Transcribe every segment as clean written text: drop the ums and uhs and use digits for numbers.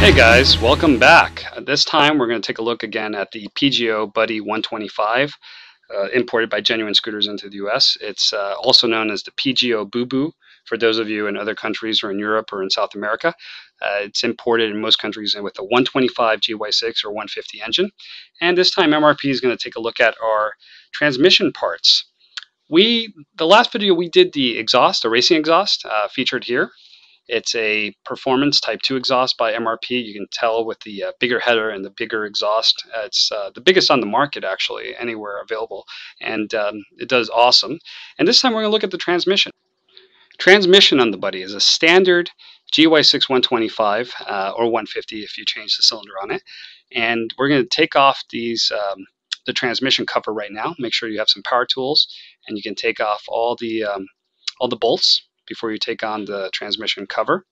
Hey guys, welcome back. This time we're going to take a look again at the PGO Buddy 125, imported by Genuine Scooters into the US. It's also known as the PGO Bubu for those of you in other countries or in Europe or in South America. It's imported in most countries with a 125 GY6 or 150 engine. And this time MRP is going to take a look at our transmission parts. The last video we did the exhaust, the racing exhaust, featured here. It's a performance type 2 exhaust by MRP. You can tell with the bigger header and the bigger exhaust. It's the biggest on the market, actually, anywhere available. And it does awesome. And this time we're going to look at the transmission. Transmission on the Buddy is a standard GY6 125 or 150 if you change the cylinder on it. And we're going to take off these the transmission cover right now. Make sure you have some power tools, and you can take off all the bolts before you take on the transmission cover.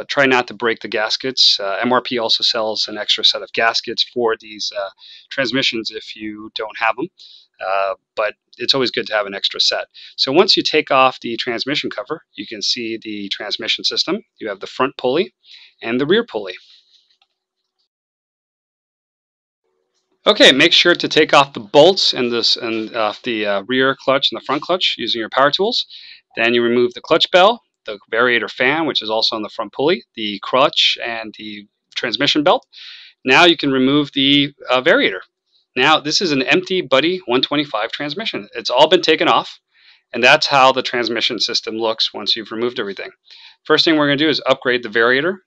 Try not to break the gaskets. MRP also sells an extra set of gaskets for these transmissions if you don't have them, but it's always good to have an extra set. So once you take off the transmission cover, you can see the transmission system. You have the front pulley and the rear pulley. Okay, make sure to take off the bolts and off the rear clutch and the front clutch using your power tools. Then you remove the clutch bell, the variator fan, which is also on the front pulley, the clutch, and the transmission belt. Now you can remove the variator. Now this is an empty Buddy 125 transmission. It's all been taken off, and that's how the transmission system looks once you've removed everything. First thing we're going to do is upgrade the variator.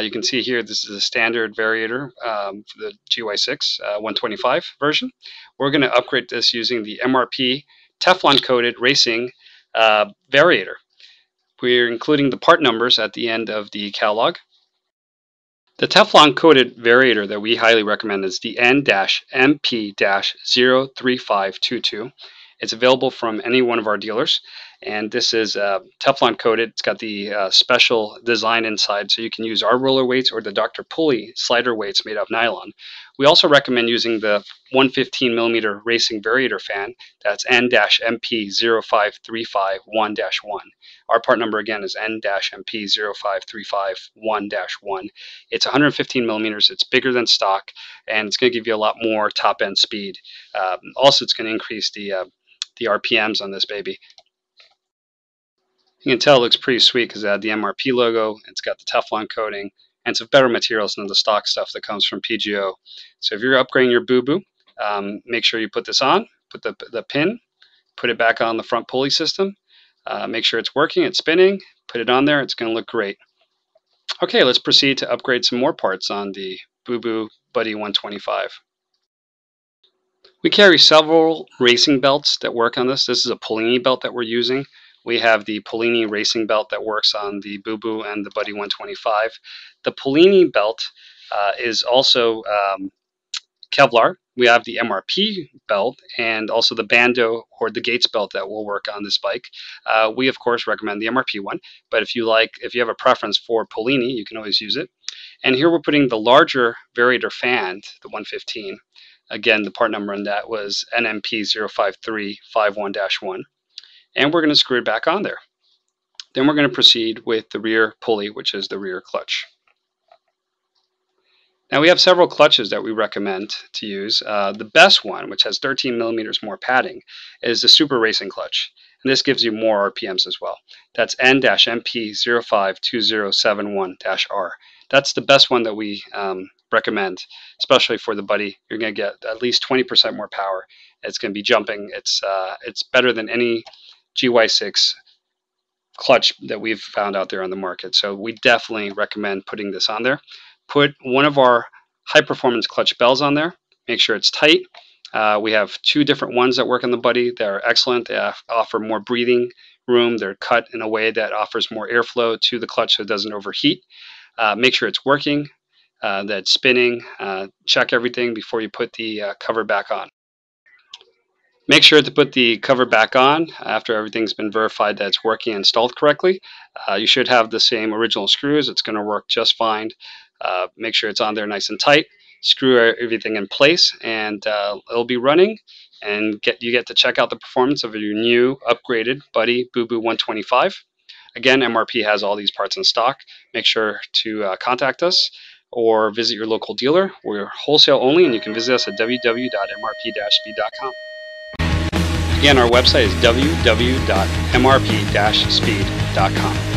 You can see here this is a standard variator for the GY6 125 version. We're going to upgrade this using the MRP Teflon coated racing variator. We're including the part numbers at the end of the catalog. The Teflon coated variator that we highly recommend is the N-MP-03522. It's available from any one of our dealers, and this is Teflon coated. It's got the special design inside, so you can use our roller weights or the Dr. Pulley slider weights made of nylon. We also recommend using the 115mm racing variator fan. That's N-MP-05351-1. Our part number again is N-MP-05351-1. It's 115mm. It's bigger than stock, and it's going to give you a lot more top-end speed. Also, it's going to increase the RPMs on this baby. You can tell it looks pretty sweet because it had the MRP logo, it's got the Teflon coating, and it's better materials than the stock stuff that comes from PGO. So if you're upgrading your Bubu, make sure you put this on, put the pin, put it back on the front pulley system, make sure it's working, it's spinning, put it on there, it's going to look great. Okay, let's proceed to upgrade some more parts on the Bubu Buddy 125. We carry several racing belts that work on this. This is a Polini belt that we're using. We have the Polini racing belt that works on the Bubu and the Buddy 125. The Polini belt is also Kevlar. We have the MRP belt and also the Bando or the Gates belt that will work on this bike. We of course recommend the MRP one, but if you have a preference for Polini, you can always use it. And here we're putting the larger variator fan, the 115. Again, the part number on that was NMP05351-1. And we're going to screw it back on there. Then we're going to proceed with the rear pulley, which is the rear clutch. Now we have several clutches that we recommend to use. The best one, which has 13mm more padding, is the Super Racing clutch. And this gives you more RPMs as well. That's N-MP052071-R. That's the best one that we recommend, especially for the Buddy. You're going to get at least 20% more power. It's going to be jumping. It's better than any GY6 clutch that we've found out there on the market. So we definitely recommend putting this on there. Put one of our high performance clutch bells on there. Make sure it's tight. We have two different ones that work on the Buddy. They're excellent. They offer more breathing room. They're cut in a way that offers more airflow to the clutch so it doesn't overheat. Make sure it's working, that it's spinning. Check everything before you put the cover back on. Make sure to put the cover back on after everything's been verified that it's working and installed correctly. You should have the same original screws. It's going to work just fine. Make sure it's on there nice and tight. Screw everything in place, and it'll be running. And you get to check out the performance of your new upgraded Buddy Bubu 125. Again, MRP has all these parts in stock. Make sure to contact us. or visit your local dealer. We're wholesale only, and you can visit us at www.mrp-speed.com. Again, our website is www.mrp-speed.com.